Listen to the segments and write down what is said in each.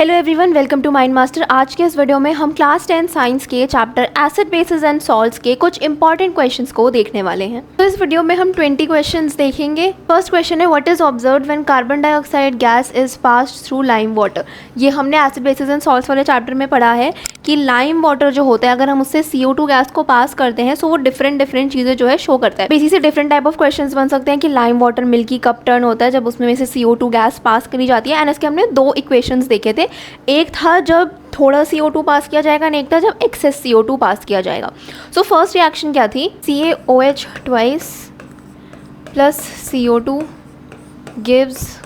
Hello everyone, welcome to mind master. आज के इस वीडियो में हम क्लास 10 साइंस के chapter acid bases and salts के कुछ इंपॉर्टेंट क्वेश्चंस को देखने वाले हैं। तो इस वीडियो में हम 20 क्वेश्चंस देखेंगे। फर्स्ट क्वेश्चन है, what is observed when carbon dioxide gas is passed through lime water. ये हमने एसिड बेसिस एंड सॉल्ट्स वाले चैप्टर में पढ़ा है कि लाइम वाटर जो होता है, अगर हम उससे CO2 गैस को पास करते हैं तो वो डिफरेंट चीज़ें जो है शो करता है। इसी से डिफरेंट टाइप ऑफ क्वेश्चंस बन सकते हैं कि लाइम वाटर मिल्की कब टर्न होता है जब उसमें में से CO2 गैस पास करी जाती है। एंड इसके हमने दो इक्वेशंस देखे थे, एक था जब थोड़ा CO2 पास किया जाएगा और एक था जब एक्सेस CO2 पास किया जाएगा। सो फर्स्ट रिएक्शन क्या थी, CaOH twice plus CO2 gives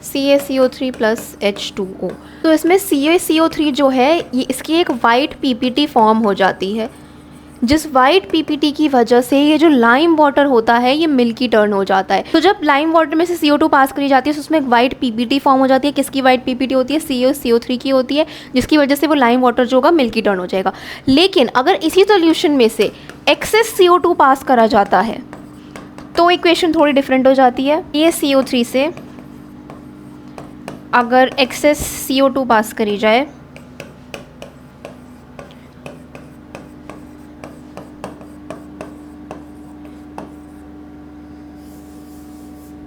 CaCO3 plus H2O। तो इसमें CaCO3 जो है ये इसकी एक वाइट PPT फॉर्म हो जाती है, जिस वाइट PPT की वजह से ये जो लाइम वाटर होता है ये मिल्की टर्न हो जाता है। तो जब लाइम वाटर में से CO2 पास करी जाती है तो उसमें एक वाइट PPT फॉर्म हो जाती है। किसकी वाइट PPT होती है? CaCO3 की होती है, जिसकी वजह से वो लाइम वाटर जो होगा मिल्की टर्न हो जाएगा। लेकिन अगर इसी सोल्यूशन में से एक्सेस CO2 पास करा जाता है तो इक्वेशन थोड़ी डिफरेंट हो जाती है। ये CO3 से अगर एक्सेस CO2 पास करी जाए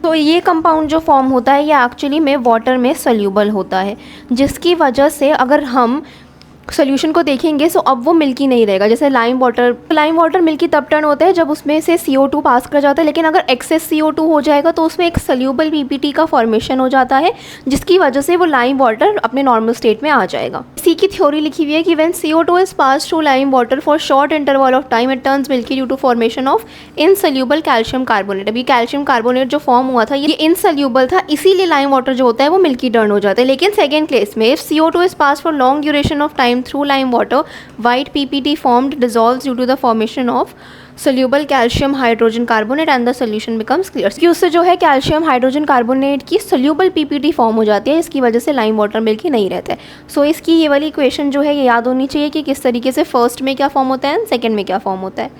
तो ये कंपाउंड जो फॉर्म होता है ये एक्चुअली में वाटर में सोल्यूबल होता है, जिसकी वजह से अगर हम सोल्यूशन को देखेंगे तो अब वो मिल्की नहीं रहेगा। जैसे लाइम वाटर मिल्की तब टर्न होता है जब उसमें से CO2 पास कर जाता है, लेकिन अगर एक्सेस CO2 हो जाएगा तो उसमें एक सोल्यूबल PPT का फॉर्मेशन हो जाता है, जिसकी वजह से वो लाइम वाटर अपने नॉर्मल स्टेट में आ जाएगा। इसी की थ्योरी लिखी हुई है कि when CO2 is pass through lime water for short interval of time it turns milky due to formation of insoluble calcium carbonate. अभी कैल्शियम कार्बोनेट जो फॉर्म हुआ था ये इनसोल्यूबल था, इसीलिए लाइम वाटर जो होता है वो मिल्की टर्न हो जाता है। लेकिन सेकेंड केस में if CO2 is pass for long duration of time through lime water, white PPT formed dissolves due to the formation of soluble calcium hydrogen carbonate and the solution becomes clear। कि उससे जो है calcium hydrogen carbonate की soluble PPT form हो जाती है, इसकी वजह से लाइम वाटर मिल्की नहीं रहता है। सो इसकी ये वाली इक्वेशन जो है ये याद होनी चाहिए कि किस तरीके से फर्स्ट में क्या फॉर्म होता है एंड सेकेंड में क्या फॉर्म होता है।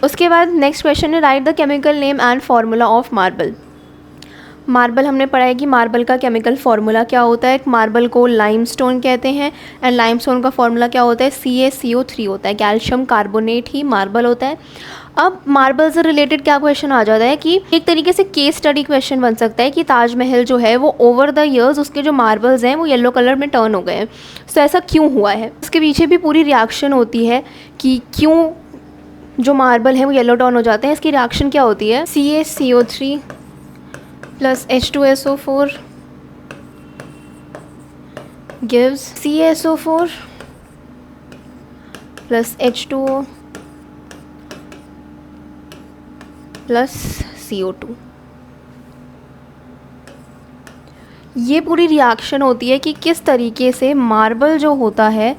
उसके बाद नेक्स्ट क्वेश्चन है, right the chemical name and formula of marble. Marble हमने पढ़ा है कि मार्बल का केमिकल फार्मूला क्या होता है। मार्बल को लाइमस्टोन कहते हैं एंड लाइमस्टोन का फार्मूला क्या होता है? CaCO3 होता है। कैल्शियम कार्बोनेट ही मार्बल होता है। अब मार्बल से रिलेटेड क्या क्वेश्चन आ जाता है कि एक तरीके से केस स्टडी क्वेश्चन बन सकता है कि ताजमहल जो है वो ओवर द ईयर्स उसके जो मार्बल्स हैं वो येलो कलर में टर्न हो गए हैं, तो ऐसा क्यों हुआ है? इसके पीछे भी पूरी रिएक्शन होती है कि क्यों जो मार्बल है वो येलो टर्न हो जाते हैं। इसकी रिएक्शन क्या होती है? CaCO3 plus H2SO4 gives CaSO4 plus H2O plus CO2। ये पूरी रिएक्शन होती है कि किस तरीके से मार्बल जो होता है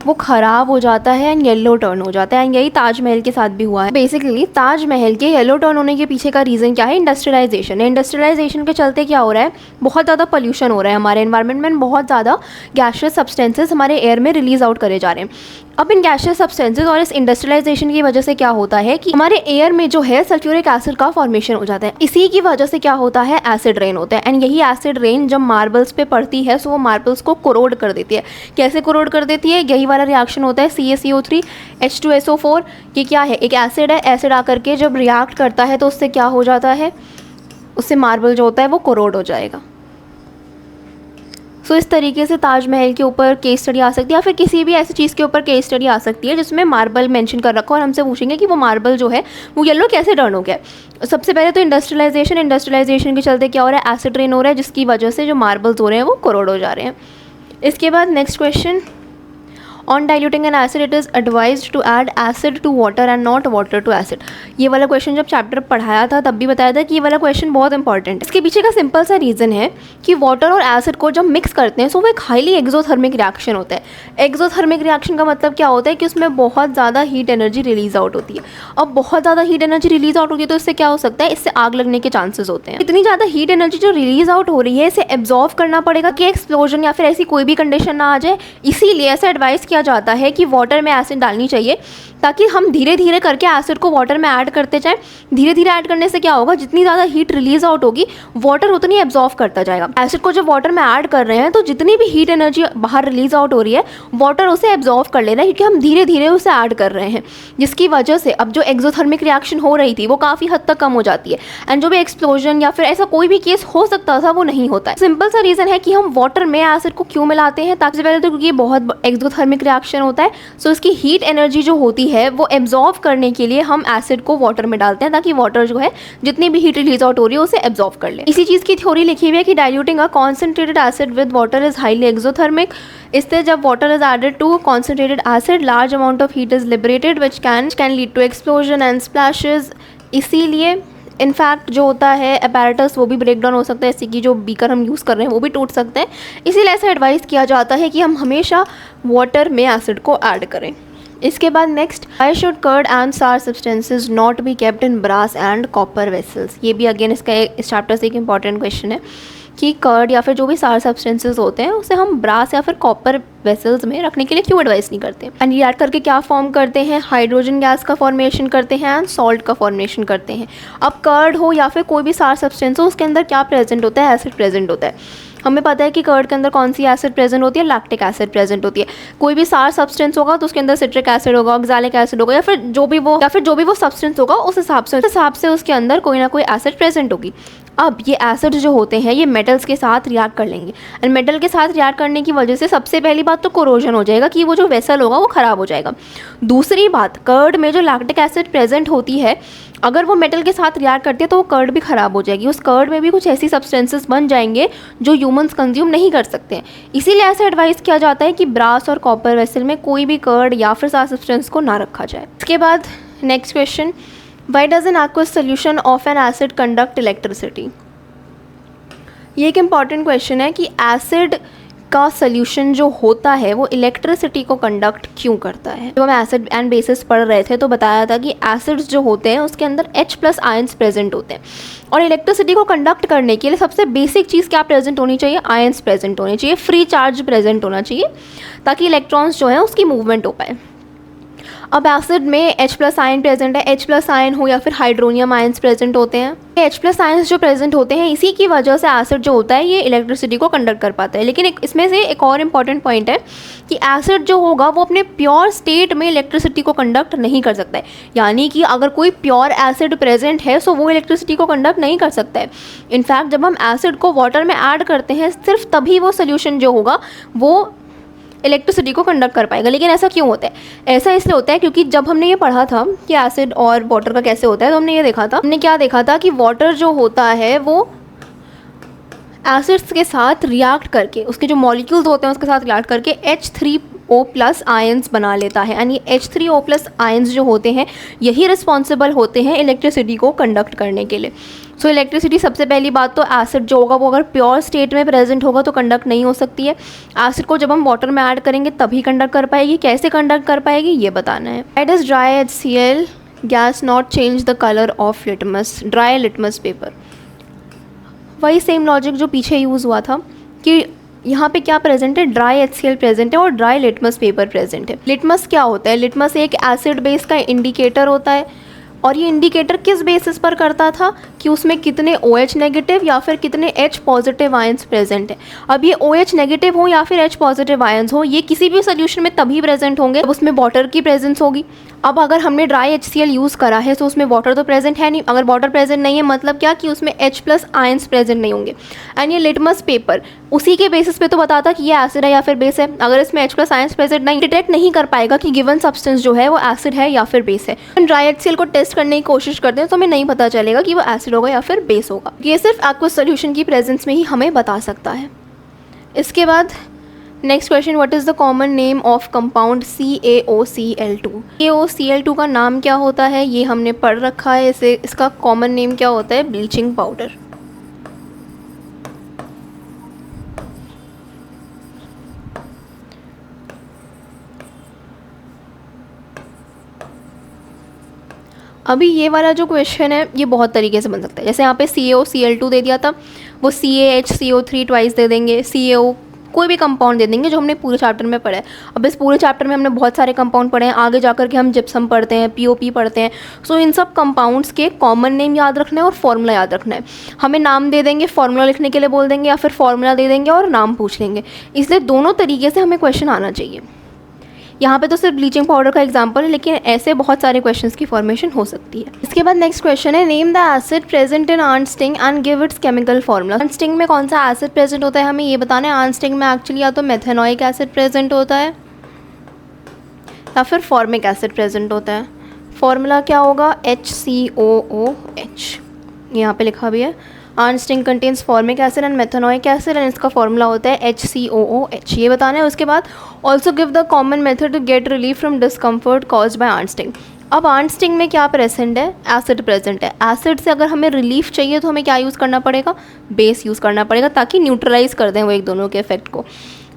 वो ख़राब हो जाता है एंड येलो टर्न हो जाता है। एंड यही ताजमहल के साथ भी हुआ है। बेसिकली ताजमहल के येलो टर्न होने के पीछे का रीज़न क्या है? इंडस्ट्रियलाइजेशन। इंडस्ट्रियलाइजेशन के चलते क्या हो रहा है, बहुत ज़्यादा पोल्यूशन हो रहा है हमारे एनवायरनमेंट में, बहुत ज़्यादा गैशियस सब्सटेंसेस हमारे एयर में रिलीज आउट करे जा रहे हैं। अब इन गैशियस सब्सटेंसेस और इस इंडस्ट्रियलाइजेशन की वजह से क्या होता है कि हमारे एयर में जो है सल्फ्यूरिक एसिड का फॉर्मेशन हो जाता है। इसी की वजह से क्या होता है? एसिड रेन होता है। एंड यही एसिड रेन जब मार्बल्स पे पड़ती है तो वो मार्बल्स को कोरोड कर देती है। कैसे कोरोड कर देती है? यही वाला रिएक्शन होता है CaCO3 H2SO4। ये क्या है? एक एसिड है। एसिड आकर के जब रिएक्ट करता है तो उससे क्या हो जाता है? उससे मार्बल जो होता है वो कोरोड हो जाएगा। सो इस तरीके से ताजमहल के ऊपर केस स्टडी आ सकती है, या फिर किसी भी ऐसी चीज़ के ऊपर केस स्टडी आ सकती है जिसमें मार्बल मेंशन कर रखा और हमसे पूछेंगे कि वो मार्बल जो है वो येलो कैसे टर्न हो गया। सबसे पहले तो इंडस्ट्रियलाइजेशन के चलते क्या हो रहा है? एसिड रेन हो रहा है, जिसकी वजह से जो मार्बल्स हो रहे हैं वो कोरोड हो जा रहे हैं। इसके बाद next question, on diluting an acid it is advised to add acid to water and not water to acid. ये वाला क्वेश्चन जब चैप्टर पढ़ाया था तब भी बताया था कि ये वाला क्वेश्चन बहुत इंपॉर्टेंट है। इसके पीछे का सिंपल सा रीज़न है कि वाटर और एसिड को जब मिक्स करते हैं तो वो एक हाईली एक्सोथर्मिक रिएक्शन होता है। एक्सोथर्मिक रिएक्शन का मतलब क्या होता है कि उसमें बहुत ज़्यादा हीट एनर्जी रिलीज आउट होती है। अब बहुत ज़्यादा हीट एनर्जी रिलीज आउट होती है तो इससे क्या हो सकता है? इससे आग लगने के चांसेस होते हैं। इतनी ज़्यादा हीट एनर्जी जो रिलीज आउट हो रही है इसे एब्जॉर्व करना पड़ेगा कि एक्सप्लोजन या फिर ऐसी कोई भी कंडीशन ना आ जाए। इसीलिए ऐसा एडवाइस किया जाता है कि वाटर में एसिड डालनी चाहिए ताकि हम धीरे धीरे करके एसिड को वाटर में ऐड करते जाएं। धीरे धीरे ऐड करने से क्या होगा, जितनी ज़्यादा हीट रिलीज आउट होगी वाटर उतनी एब्जॉर्व करता जाएगा। एसिड को जब वाटर में ऐड कर रहे हैं तो जितनी भी हीट एनर्जी बाहर रिलीज आउट हो रही है वाटर उसे एब्जॉर्व कर ले रहा है, क्योंकि हम धीरे धीरे उसे ऐड कर रहे हैं, जिसकी वजह से अब जो एक्सोथर्मिक रिएक्शन हो रही थी वो काफ़ी हद तक कम हो जाती है। एंड जो भी एक्सप्लोजन या फिर ऐसा कोई भी केस हो सकता था वो नहीं होता है। सिंपल सा रीज़न है कि हम वाटर में एसिड को क्यों मिलाते हैं, ताकि पहले तो क्योंकि ये बहुत एक्सोथर्मिक रिएक्शन होता है, सो इसकी हीट एनर्जी जो होती है वो एब्जॉर्व करने के लिए हम एसिड को वाटर में डालते हैं, ताकि वाटर जो है जितनी भी हीट रिलीज आउट हो रही है उसे एब्जॉर्व कर ले। इसी चीज़ की थ्योरी लिखी हुई है कि diluting a concentrated acid with water is highly exothermic. इससे जब water is added to concentrated acid large amount of heat is liberated which can lead to explosion and splashes. इसीलिए इनफैक्ट जो होता है अपैरेटस वो भी ब्रेक डाउन हो सकता है, जैसे कि जो बीकर हम यूज़ कर रहे हैं वो भी टूट सकते हैं। इसीलिए ऐसा एडवाइस किया जाता है कि हम हमेशा वाटर में एसिड को ऐड करें। इसके बाद next, why should curd and sour substances not be kept in brass and copper vessels. ये भी अगेन इसका इस चैप्टर से एक इंपॉर्टेंट क्वेश्चन है कि कर्ड या फिर जो भी सार सब्सटेंसेज होते हैं उसे हम ब्रास या फिर कॉपर वेसल्स में रखने के लिए क्यों एडवाइस नहीं करते। एंड रिएक्ट करके क्या फॉर्म करते हैं, हाइड्रोजन गैस का फॉर्मेशन करते हैं एंड सॉल्ट का फॉर्मेशन करते हैं। अब कर्ड हो या फिर कोई भी सार सब्सटेंस हो उसके अंदर क्या प्रेजेंट होता है, एसिड प्रेजेंट होता है। हमें पता है कि कर्ड के अंदर कौन सी एसिड प्रेजेंट होती है, लैक्टिक एसिड प्रेजेंट होती है। कोई भी सार सब्सटेंस होगा तो उसके अंदर सिट्रिक एसिड होगा, ऑक्सैलिक एसिड होगा, या फिर जो भी वो सब्सटेंस होगा उस हिसाब से उसके अंदर कोई ना कोई एसिड प्रेजेंट होगी। अब ये एसिड जो होते हैं ये मेटल्स के साथ रिएक्ट कर लेंगे, एंड मेटल के साथ रिएक्ट करने की वजह से सबसे पहली बात तो कोरोजन हो जाएगा कि वो जो वेसल होगा वो ख़राब हो जाएगा। दूसरी बात, कर्ड में जो लैक्टिक एसिड प्रेजेंट होती है अगर वो मेटल के साथ रिएक्ट करती है तो वो कर्ड भी ख़राब हो जाएगी। उस कर्ड में भी कुछ ऐसी सब्सटेंसेस बन जाएंगे जो ह्यूमंस कंज्यूम नहीं कर सकते हैं। इसीलिए ऐसा एडवाइस किया जाता है कि ब्रास और कॉपर वेसल में कोई भी कर्ड या फिर सार सब्सटेंस को ना रखा जाए। इसके बाद next question, why does N aqueous solution of N acid conduct electricity. ये एक इम्पॉर्टेंट क्वेश्चन है कि एसिड का सोल्यूशन जो होता है वो इलेक्ट्रिसिटी को कंडक्ट क्यों करता है। जब हम एसिड एंड बेसिस पढ़ रहे थे तो बताया था कि एसिड्स जो होते हैं उसके अंदर H+ आयंस प्रेजेंट होते हैं, और इलेक्ट्रिसिटी को कंडक्ट करने के लिए सबसे बेसिक चीज़ क्या प्रेजेंट होनी चाहिए, आयंस प्रेजेंट होने चाहिए, फ्री चार्ज प्रेजेंट होना चाहिए, ताकि इलेक्ट्रॉन्स जो है उसकी मूवमेंट हो पाए। अब एसिड में H+ आयन प्रेजेंट है, H+ आयन हो या फिर हाइड्रोनियम आयंस प्रेजेंट होते हैं। H+ आयंस जो प्रेजेंट होते हैं इसी की वजह से एसिड जो होता है ये इलेक्ट्रिसिटी को कंडक्ट कर पाता है। लेकिन इसमें से एक और इम्पॉर्टेंट पॉइंट है कि एसिड जो होगा वो अपने प्योर स्टेट में इलेक्ट्रिसिटी को कंडक्ट नहीं कर सकता है। यानी कि अगर कोई प्योर एसिड प्रेजेंट है तो वो इलेक्ट्रिसिटी को कंडक्ट नहीं कर सकता है। इनफैक्ट जब हम एसिड को वाटर में ऐड करते हैं सिर्फ तभी वो सोल्यूशन जो होगा वो इलेक्ट्रिसिटी को कंडक्ट कर पाएगा। लेकिन ऐसा क्यों होता है, ऐसा इसलिए होता है क्योंकि जब हमने ये पढ़ा था कि एसिड और वाटर का कैसे होता है तो हमने क्या देखा था कि वाटर जो होता है वो एसिड्स के साथ रिएक्ट करके उसके जो मॉलिक्यूल्स होते हैं उसके साथ रिएक्ट करके H3O+ आयंस बना लेता है। यानी H3O+ आयंस जो होते हैं यही रिस्पॉन्सिबल होते हैं इलेक्ट्रिसिटी को कंडक्ट करने के लिए। सो इलेक्ट्रिसिटी सबसे पहली बात तो एसिड जो होगा वो अगर प्योर स्टेट में प्रेजेंट होगा तो कंडक्ट नहीं हो सकती है। एसिड को जब हम वाटर में ऐड करेंगे तभी कंडक्ट कर पाएगी। कैसे कंडक्ट कर पाएगी ये बताना है। Why does dry HCl gas not change the colour of litmus, dry litmus paper. वही सेम लॉजिक जो पीछे यूज़ हुआ था कि यहाँ पे क्या प्रेजेंट है, ड्राई HCl प्रेजेंट है और ड्राई लिटमस पेपर प्रेजेंट है। लिटमस क्या होता है, लिटमस एक एसिड बेस का इंडिकेटर होता है, और ये इंडिकेटर किस बेसिस पर करता था कि उसमें कितने OH नेगेटिव या फिर कितने H पॉजिटिव आयंस प्रेजेंट हैं। अब ये OH नेगेटिव हो या फिर H पॉजिटिव आयंस हो ये किसी भी सोल्यूशन में तभी प्रेजेंट होंगे जब उसमें वाटर की प्रेजेंस होगी। अब अगर हमने ड्राई HCl यूज़ करा है तो उसमें वाटर तो प्रेजेंट है नहीं। अगर वाटर प्रेजेंट नहीं है मतलब क्या कि उसमें H+ आयंस प्रेजेंट नहीं होंगे। एंड ये लिटमस पेपर उसी के बेसिस पे तो बताता कि ये एसिड है या फिर बेस है। अगर इसमें H+ आयंस प्रेजेंट नहीं, डिटेक्ट नहीं कर पाएगा कि गिवन सब्सटेंस जो है वो एसिड है या फिर बेस है। ड्राई HCl को टेस्ट करने की कोशिश करते हैं तो हमें नहीं पता चलेगा कि वो एसिड होगा या फिर बेस होगा। ये सिर्फ एक्वस सोल्यूशन की प्रेजेंस में ही हमें बता सकता है। इसके बाद next question, what is the common name of compound CaOCl2। CaOCl2 का नाम क्या होता है ये हमने पढ़ रखा है। इसका कॉमन नेम क्या होता है, ब्लीचिंग पाउडर। अभी ये वाला जो क्वेश्चन है ये बहुत तरीके से बन सकता है। जैसे यहाँ पे CaOCl2 दे दिया था, वो CaHCO3 ट्वाइस दे देंगे, CO कोई भी कंपाउंड दे देंगे जो हमने पूरे चैप्टर में पढ़ा है। अब इस पूरे चैप्टर में हमने बहुत सारे कंपाउंड पढ़े हैं, आगे जाकर के हम जिप्सम पढ़ते हैं, पीओपी पढ़ते हैं। सो इन सब कंपाउंड्स के कॉमन नेम याद रखना है और फॉर्मूला याद रखना है। हमें नाम दे देंगे, फॉर्मूला लिखने के लिए बोल देंगे, या फिर फॉर्मूला दे देंगे और नाम पूछ लेंगे। इसलिए दोनों तरीके से हमें क्वेश्चन आना चाहिए। यहाँ पे तो सिर्फ ब्लीचिंग पाउडर का एग्जांपल है, लेकिन ऐसे बहुत सारे क्वेश्चंस की फॉर्मेशन हो सकती है। इसके बाद नेक्स्ट क्वेश्चन है, name the acid present in earn sting and give its chemical formula. Earn sting में कौन सा एसिड प्रेजेंट होता है हमें ये बताना है। आर्न स्टिंग में एक्चुअली या तो मेथेनॉइक एसिड प्रेजेंट होता है या फिर फॉर्मिक एसिड प्रेजेंट होता है। फॉर्मूला क्या होगा, HCOOH, यहाँ पे लिखा भी है। आर्न sting contains formic acid and methanoic acid and इसका फॉर्मूला होता है HCOOH, ये बताना है। उसके बाद also give the common method to get relief from discomfort caused by आर्न स्टिंग। अब आर्न स्टिंग में क्या प्रेजेंट है, एसिड प्रेजेंट है। एसिड से अगर हमें रिलीफ चाहिए तो हमें क्या यूज़ करना पड़ेगा, बेस यूज़ करना पड़ेगा, ताकि न्यूट्रलाइज कर दें वो एक दोनों के इफेक्ट को।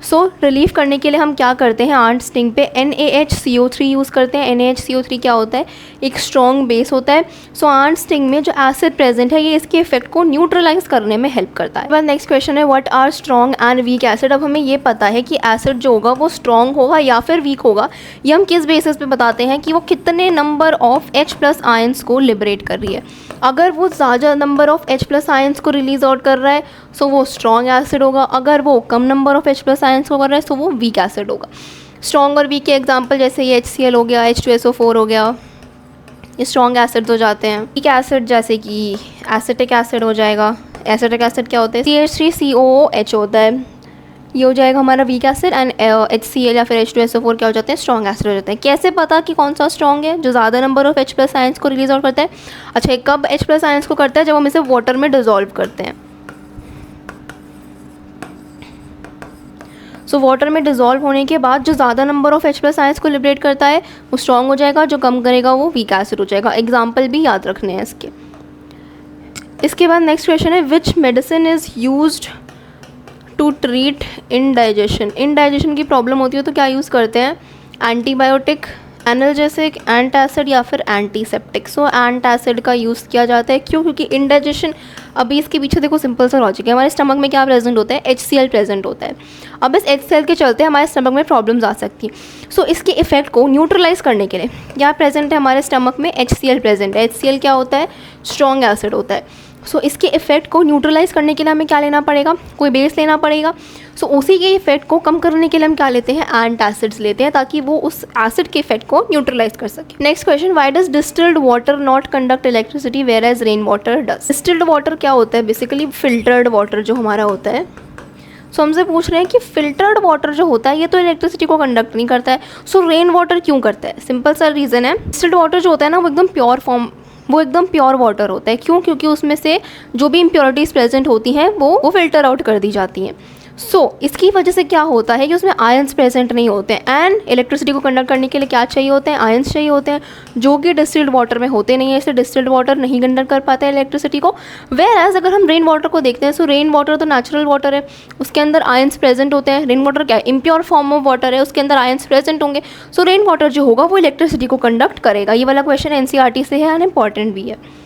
सो रिलीफ करने के लिए हम क्या करते हैं, आर्न स्टिंग पे NaHCO3 यूज़ करते हैं। NaHCO3 क्या होता है, एक स्ट्रॉन्ग बेस होता है। सो आर्न स्टिंग में जो एसिड प्रेजेंट है ये इसके इफेक्ट को न्यूट्रलाइज करने में हेल्प करता है। बाद नेक्स्ट क्वेश्चन है, what are strong and weak acid. अब हमें ये पता है कि एसिड जो होगा वो स्ट्रॉन्ग होगा या फिर वीक होगा, ये हम किस बेसिस पे बताते हैं कि वो कितने नंबर ऑफ H+ आयंस को लिबरेट कर रही है। अगर वो ज़्यादा नंबर ऑफ H+ आयंस को रिलीज आउट कर रहा है सो वो स्ट्रॉन्ग एसिड होगा। अगर वो कम नंबर ऑफ H+ आयंस को कर रहा है सो वो वीक एसिड होगा। स्ट्रॉन्ग और वीक के एग्जांपल जैसे ये HCl हो गया, H2SO4 हो गया, ये स्ट्रॉन्ग एसिड्स हो जाते हैं। वीक एसिड जैसे कि एसिटिक एसिड हो जाएगा। एसिटिक एसिड क्या होता है, CH3COOH होता है, ये हो जाएगा हमारा वीक एसिड। एंड HCl या फिर H2SO4 क्या हो जाते हैं, स्ट्रॉन्ग एसिड हो जाते हैं। कैसे पता कि कौन सा स्ट्रॉन्ग है, जो ज़्यादा नंबर ऑफ H+ आयंस को रिलीज आउट करता है। अच्छा, ये कब H+ आयंस को करता है, जब हम इसे वाटर में डिजोल्व करते हैं। सो वाटर में डिजोल्व होने के बाद जो ज़्यादा नंबर ऑफ H+ आयंस को लिबरेट करता है वो स्ट्रॉन्ग हो जाएगा, जो कम करेगा वो वीक एसिड हो जाएगा। एग्जाम्पल भी याद रखने हैं इसके। इसके बाद नेक्स्ट क्वेश्चन है, which medicine is used to treat indigestion. Indigestion की प्रॉब्लम होती है तो क्या यूज़ करते हैं, एंटीबायोटिक, एनाल्जेसिक, एंटासिड या फिर एंटीसेप्टिक। सो एंटासिड का यूज़ किया जाता है। क्यों, क्योंकि इनडाइजेशन, अभी इसके पीछे देखो सिंपल सा लॉजिक है। हमारे स्टमक में क्या प्रेजेंट होता है, HCl प्रेजेंट होता है। अब इस HCl के चलते हमारे स्टमक में प्रॉब्लम्स आ सकती हैं। सो इसके इफेक्ट को न्यूट्रलाइज करने के लिए क्या प्रेजेंट है हमारे स्टमक में, HCl प्रेजेंट है। HCl क्या होता है, स्ट्रॉन्ग एसिड होता है। सो इसके इफेक्ट को न्यूट्रलाइज करने के लिए हमें क्या लेना पड़ेगा, कोई बेस लेना पड़ेगा। सो उसी के इफेक्ट को कम करने के लिए हम क्या लेते हैं, एंटासिड्स लेते हैं, ताकि वो उस एसिड के इफेक्ट को न्यूट्रलाइज कर सके। Next question, why does distilled water not conduct electricity whereas rain water does. Distilled water क्या होता है, बेसिकली फिल्टर्ड वाटर जो हमारा होता है। सो हमसे पूछ रहे हैं कि फिल्टर्ड वाटर जो होता है ये तो इलेक्ट्रिसिटी को कंडक्ट नहीं करता है, सो रेन वाटर क्यों करता है। सिंपल सा रीज़न है, डिस्टिल्ड वाटर जो होता है ना वो एकदम प्योर वाटर होता है। क्यों, क्योंकि उसमें से जो भी इम्प्योरिटीज़ प्रेजेंट होती हैं वो फिल्टर आउट कर दी जाती हैं। सो इसकी वजह से क्या होता है कि उसमें आयंस प्रेजेंट नहीं होते हैं। एंड इलेक्ट्रिसिटी को कंडक्ट करने के लिए क्या चाहिए होते हैं, आयंस चाहिए होते हैं, जो कि डिस्टिल्ड वाटर में होते नहीं है। इसलिए डिस्टिल्ड वाटर नहीं कंडक्ट कर पाता है इलेक्ट्रिसिटी को। वेयर एज अगर हम रेन वाटर को देखते हैं, सो रेन वाटर तो नेचुरल वाटर है, उसके अंदर आयंस प्रेजेंट होते हैं। रेन वाटर क्या है, इम्प्योर फॉर्म ऑफ वाटर है, उसके अंदर आयंस प्रेजेंट होंगे। सो रेन वाटर जो होगा वो इलेक्ट्रिसिटी को कंडक्ट करेगा। ये वाला क्वेश्चन NCERT से है एंड इम्पॉर्टेंट भी है।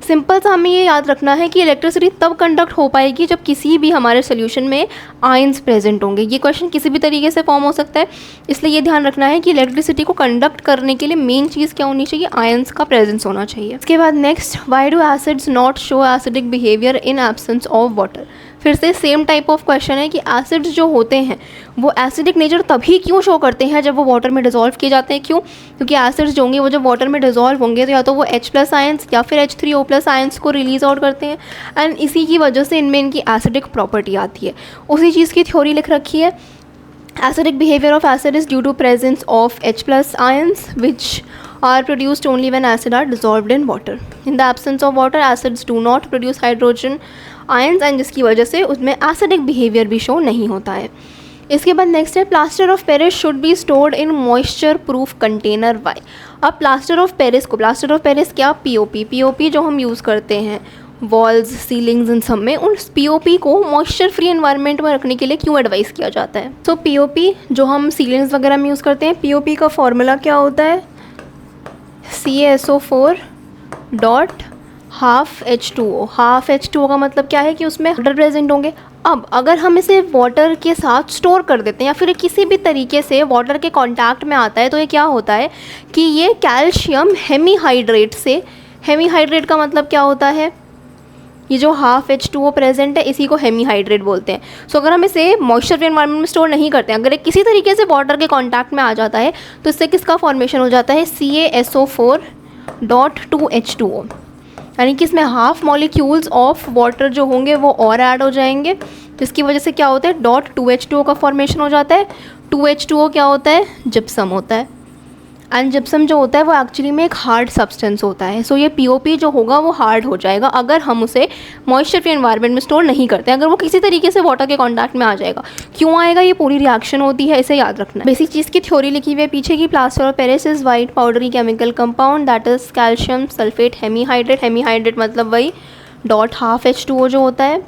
सिंपल सा हमें ये याद रखना है कि इलेक्ट्रिसिटी तब कंडक्ट हो पाएगी जब किसी भी हमारे सोल्यूशन में आयंस प्रेजेंट होंगे। ये क्वेश्चन किसी भी तरीके से फॉर्म हो सकता है, इसलिए ये ध्यान रखना है कि इलेक्ट्रिसिटी को कंडक्ट करने के लिए मेन चीज़ क्या होनी चाहिए, आयंस का प्रेजेंस होना चाहिए। इसके बाद next, why do acids not show acidic behaviour in absence of water. फिर से सेम टाइप ऑफ क्वेश्चन है कि एसिड्स जो होते हैं वो एसिडिक नेचर तभी क्यों शो करते हैं जब वो वाटर में डिजोल्व किए जाते हैं। क्यों, क्योंकि एसिड्स जो होंगे वो जब वाटर में डिजोल्व होंगे तो या तो वो H+ आयंस या फिर H3O+ आयंस को रिलीज आउट करते हैं। एंड इसी की वजह से इनमें इनकी एसिडिक प्रॉपर्टी आती है। उसी चीज़ की थ्योरी लिख रखी है, acidic behaviour of acid is due to presence of H+ ions which are produced only when acid are dissolved in water. In the absence of water, acids do not produce hydrogen ions and जिसकी वजह से उसमें acidic behavior भी show नहीं होता है। इसके बाद नेक्स्ट है, plaster of Paris should be stored in moisture proof container. Why. अब प्लास्टर ऑफ पेरिस क्या, पीओपी जो हम यूज़ करते हैं वॉल्स, सीलिंग्स, इन सब में, उन पीओपी को मॉइस्चर फ्री एनवायरनमेंट में रखने के लिए क्यों एडवाइस किया जाता है। सो पीओपी जो हम सीलिंग्स वगैरह में यूज़ करते हैं, पीओपी का फॉर्मूला क्या होता है, CaSO4 H2O, हाफ H2O का मतलब क्या है कि उसमें वाटर प्रेजेंट होंगे। अब अगर हम इसे वाटर के साथ स्टोर कर देते हैं या फिर किसी भी तरीके से वाटर के कांटेक्ट में आता है तो ये क्या होता है कि ये कैल्शियम हेमीहाइड्रेट से, हेमीहाइड्रेट का मतलब क्या होता है, ये जो हाफ H2O प्रेजेंट है इसी को हेमीहाइड्रेट बोलते हैं। सो अगर हम इसे मॉइस्चर फ्री एनवायरनमेंट में स्टोर नहीं करते हैं, अगर ये किसी तरीके से वाटर के कांटेक्ट में आ जाता है तो इससे किसका फॉर्मेशन हो जाता है, CaSO4.2H2O, यानी कि इसमें हाफ मॉलिक्यूल्स ऑफ वाटर जो होंगे वो और ऐड हो जाएंगे, जिसकी वजह से क्या होता है .2H2O का फॉर्मेशन हो जाता है। 2H2O क्या होता है, जिप्सम होता है। एंड जिप्सम जो होता है वो एक्चुअली में एक हार्ड सब्सटेंस होता है। सो ये POP जो होगा वो हार्ड हो जाएगा अगर हम उसे मॉइस्चर फ्री एनवायरनमेंट में स्टोर नहीं करते, अगर वो किसी तरीके से वाटर के कांटेक्ट में आ जाएगा। क्यों आएगा, ये पूरी रिएक्शन होती है, इसे याद रखना है। बेसिक चीज़ की थ्योरी लिखी हुई है पीछे की, plaster of Paris is white powdery chemical compound that is calcium sulphate hemihydrate, hemihydrate मतलब वही हाफ H2O जो होता है।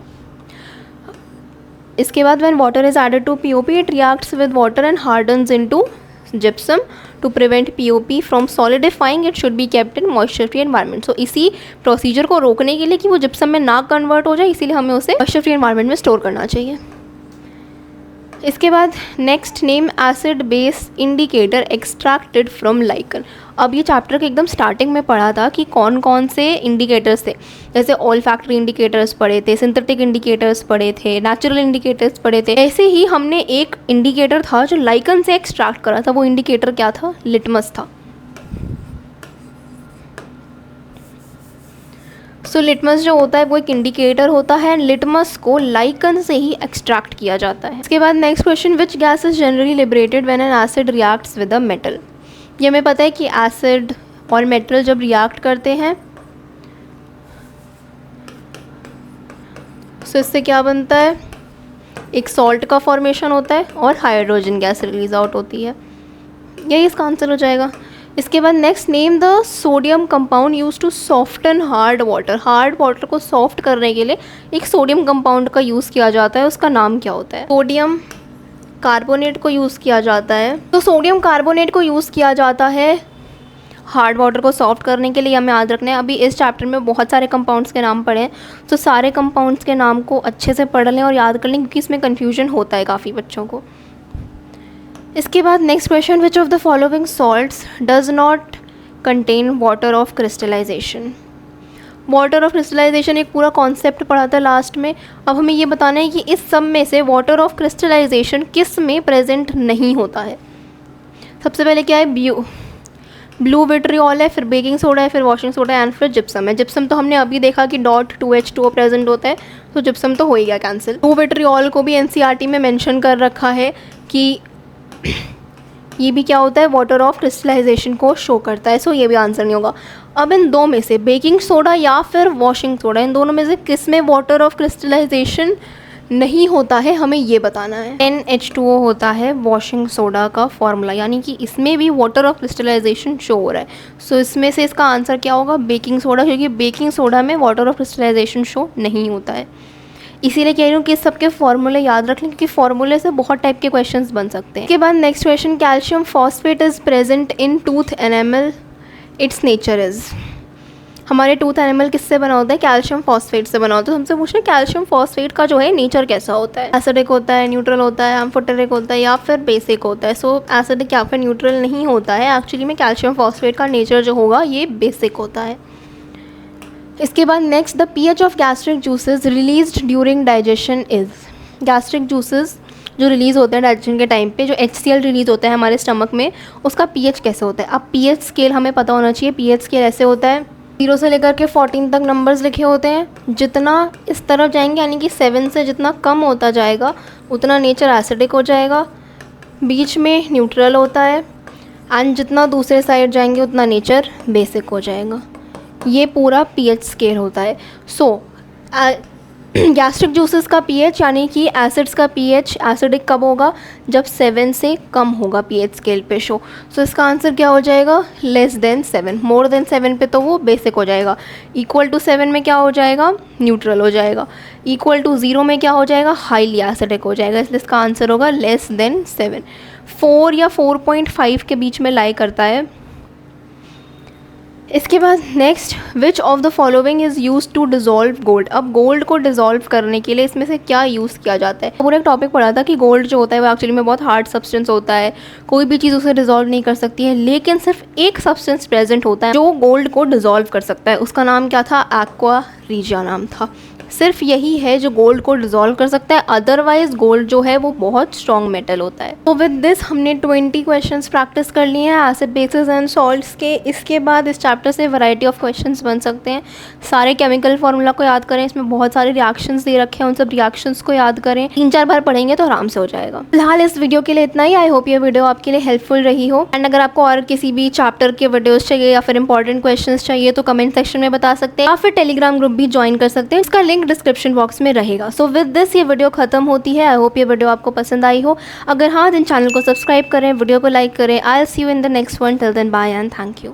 इसके बाद when water is added to POP it reacts with water and hardens into gypsum to prevent POP from solidifying it should be kept in moisture free environment। So इसी procedure को रोकने के लिए कि वो जिप्सम में ना कन्वर्ट हो जाए, इसीलिए हमें उसे मॉइस्चर फ्री एनवायरनमेंट में स्टोर करना चाहिए। इसके बाद next name acid base indicator extracted from lichen. अब ये चैप्टर के एकदम स्टार्टिंग में पढ़ा था कि कौन कौन से इंडिकेटर्स थे, जैसे ऑल फैक्ट्री इंडिकेटर्स पढ़े थे, सिंथेटिक इंडिकेटर्स पढ़े थे, नेचुरल इंडिकेटर्स पढ़े थे। ऐसे ही हमने एक इंडिकेटर था जो लाइकन से एक्सट्रैक्ट करा था, वो इंडिकेटर क्या था, लिटमस था। सो लिटमस जो होता है वो एक इंडिकेटर होता है, लिटमस को लाइकन से ही एक्सट्रैक्ट किया जाता है। इसके बाद next question, which gas is generally liberated when an acid reacts with a metal. ये हमें पता है कि एसिड और मेटल जब रिएक्ट करते हैं तो इससे क्या बनता है, एक सॉल्ट का फॉर्मेशन होता है और हाइड्रोजन गैस रिलीज आउट होती है। यही इसका आंसर हो जाएगा। इसके बाद next, name the sodium compound use to soften hard water. Hard water को सॉफ्ट करने के लिए एक सोडियम कंपाउंड का यूज़ किया जाता है, उसका नाम क्या होता है, सोडियम कार्बोनेट को यूज़ किया जाता है। तो सोडियम कार्बोनेट को यूज़ किया जाता है हार्ड वाटर को सॉफ्ट करने के लिए, हमें याद रखना है। अभी इस चैप्टर में बहुत सारे कंपाउंड्स के नाम पढ़े हैं, तो सारे कंपाउंड्स के नाम को अच्छे से पढ़ लें और याद कर लें, क्योंकि इसमें कन्फ्यूजन होता है काफ़ी बच्चों को। इसके बाद next question, which of the following salts does not contain water of crystallisation. Water of crystallisation एक पूरा कॉन्सेप्ट पढ़ा था लास्ट में। अब हमें ये बताना है कि इस सब में से वाटर ऑफ क्रिस्टलाइजेशन किस में प्रेजेंट नहीं होता है। सबसे पहले क्या है, ब्लू विट्रियोल है, फिर बेकिंग सोडा है, फिर वॉशिंग सोडा है एंड फिर जिप्सम है। जिप्सम तो हमने अभी देखा कि .2H2O प्रेजेंट होता है, तो जिप्सम तो हो ही गया कैंसिल। ब्लू विट्रियोल को भी NCERT में मेंशन कर रखा है कि ये भी क्या होता है, वाटर ऑफ क्रिस्टलाइजेशन को शो करता है। सो ये भी आंसर नहीं होगा। अब इन दो में से बेकिंग सोडा या फिर वॉशिंग सोडा, इन दोनों में से किस में वाटर ऑफ क्रिस्टलाइजेशन नहीं होता है, हमें ये बताना है। NH2O होता है वॉशिंग सोडा का फॉर्मूला, यानी कि इसमें भी वाटर ऑफ क्रिस्टलाइजेशन शो हो रहा है। सो इसमें से इसका आंसर क्या होगा, बेकिंग सोडा, क्योंकि बेकिंग सोडा में वाटर ऑफ क्रिस्टलाइजेशन शो नहीं होता है। इसीलिए कह रही हूँ कि इस सबके फॉर्मूले याद रख लें, क्योंकि फॉर्मूले से बहुत टाइप के क्वेश्चंस बन सकते हैं। इसके बाद next question, calcium phosphate is present in tooth animal, it's nature is. हमारे टूथ एनिमल किससे बना होता है, कैल्शियम फॉस्फेट से बना होता है। तो हमसे पूछना कैल्शियम फॉस्फेट का जो है नेचर कैसा होता है, एसिडिक होता है, न्यूट्रल होता है, एम्फोटेरिक होता है या फिर बेसिक होता है। सो एसिडिक या फिर न्यूट्रल नहीं होता है, एक्चुअली में कैल्शियम फॉस्फेट का नेचर जो होगा ये बेसिक होता है। इसके बाद next, the pH of gastric juices released during digestion is. Gastric juices जो रिलीज़ होते हैं डाइजेशन के टाइम पे, जो HCl रिलीज़ होता है हमारे स्टमक में, उसका pH कैसे होता है। अब pH स्केल हमें पता होना चाहिए। pH स्केल ऐसे होता है, 0 से लेकर के 14 तक नंबर्स लिखे होते हैं। जितना इस तरफ जाएंगे, यानी कि 7 से जितना कम होता जाएगा उतना नेचर एसिडिक हो जाएगा, बीच में न्यूट्रल होता है, एंड जितना दूसरे साइड जाएंगे उतना नेचर बेसिक हो जाएगा। ये पूरा pH स्केल होता है। सो गैस्ट्रिक जूसेस का pH यानी कि एसिड्स का pH एसिडिक कब होगा, जब 7 से कम होगा pH स्केल पे शो। सो इसका आंसर क्या हो जाएगा, लेस देन 7। मोर देन 7 पे तो वो बेसिक हो जाएगा। इक्वल टू 7 में क्या हो जाएगा, न्यूट्रल हो जाएगा। इक्वल टू 0 में क्या हो जाएगा, हाईली एसिडिक हो जाएगा। इसलिए इसका आंसर होगा लेस देन 7। 4 या 4.5 के बीच में लाई करता है। इसके बाद next, which of the following is use to dissolve gold. अब गोल्ड को डिज़ोल्व करने के लिए इसमें से क्या यूज़ किया जाता है। पूरा एक टॉपिक पढ़ा था कि गोल्ड जो होता है वो एक्चुअली में बहुत हार्ड सब्सटेंस होता है, कोई भी चीज़ उसे डिज़ोल्व नहीं कर सकती है, लेकिन सिर्फ एक सब्सटेंस प्रेजेंट होता है जो गोल्ड को डिज़ोल्व कर सकता है। उसका नाम क्या था? एक्वा रीजिया नाम था। सिर्फ यही है जो गोल्ड को डिज़ोल्व कर सकता है, अदरवाइज गोल्ड जो है वो बहुत स्ट्रॉन्ग मेटल होता है। तो विद दिस हमने 20 क्वेश्चंस प्रैक्टिस कर लिए हैं एसिड बेसिस एंड सॉल्ट्स के। इसके बाद इस चैप्टर से वैरायटी ऑफ क्वेश्चंस बन सकते हैं। सारे केमिकल फार्मूला को याद करें, इसमें बहुत सारे रिएक्शंस दे रखे हैं, उन सब रिएक्शंस को याद करें। 3-4 बार पढ़ेंगे तो आराम से हो जाएगा। फिलहाल इस वीडियो के लिए इतना ही। आई होप ये वीडियो आपके लिए हेल्पफुल रही हो। एंड अगर आपको और किसी भी चैप्टर के वीडियोज़ चाहिए या फिर इंपॉर्टेंट क्वेश्चन चाहिए तो कमेंट सेक्शन में बता सकते हैं, या फिर टेलीग्राम ग्रुप भी ज्वाइन कर सकते हैं, इसका लिंक डिस्क्रिप्शन बॉक्स में रहेगा। सो विद दिस ये वीडियो खत्म होती है। आई होप ये वीडियो आपको पसंद आई हो। अगर हाँ, देन चैनल को सब्सक्राइब करें, वीडियो को लाइक करें। I will see you in the next one. Till then bye and thank you.